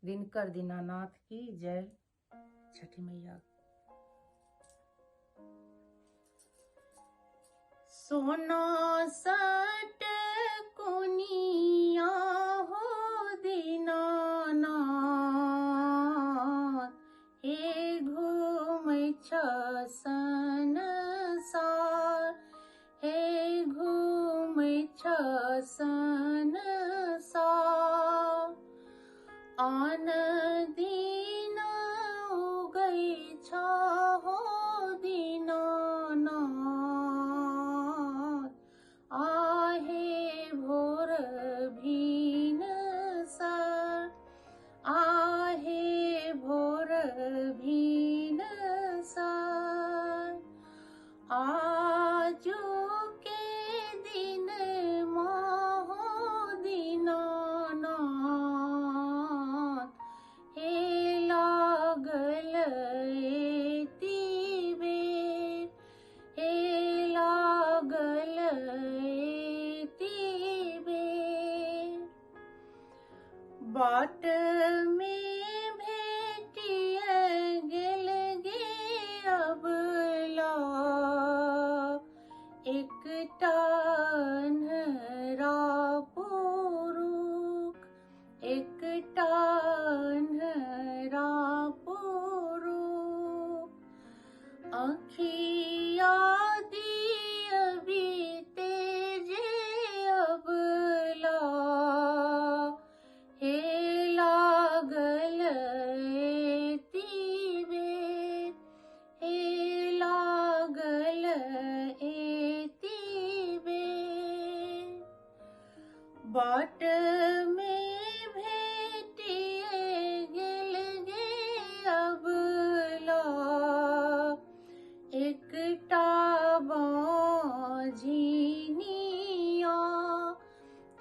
दिनकर दीनानाथ की जय। छठी मैया। सोना सट कुनिया हो दीनानाथ, हे घूम संसार, हे घूम संसार। आन दीन उगै हो दीनानाथ, आहे भोर भिनसर, आहे भोर भिनसर। आजो के दिन मोहो दीनानाथ, हे लागल एति बेर, हे लागल एति बेर। बाट में भेटिए गेल गे अबला, एकटा अन्हरा पुरुष, एकटा अन्हरा पुरुष। आँखिया दियबि तेजे अबला, हे लागल एति बेर, हे लागल एति बेर। बाट में भेटिए गेल गे अबला, एकटा बाझिनिया,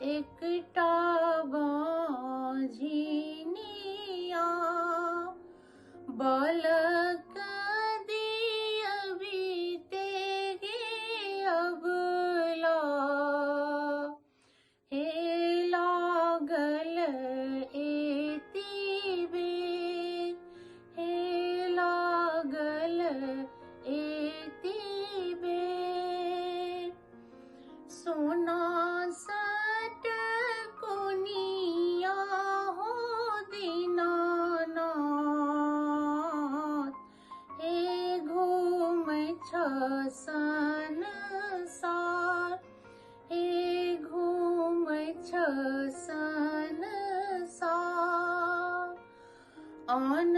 एकटा बाझिनिया। बालक दियबि तेगे अबला, हे लागल एति बेर, हे लागल एति बेर। सोना सट कुनिया हो दीनानाथ, हे घूम संसार, हे घूम संसार। आन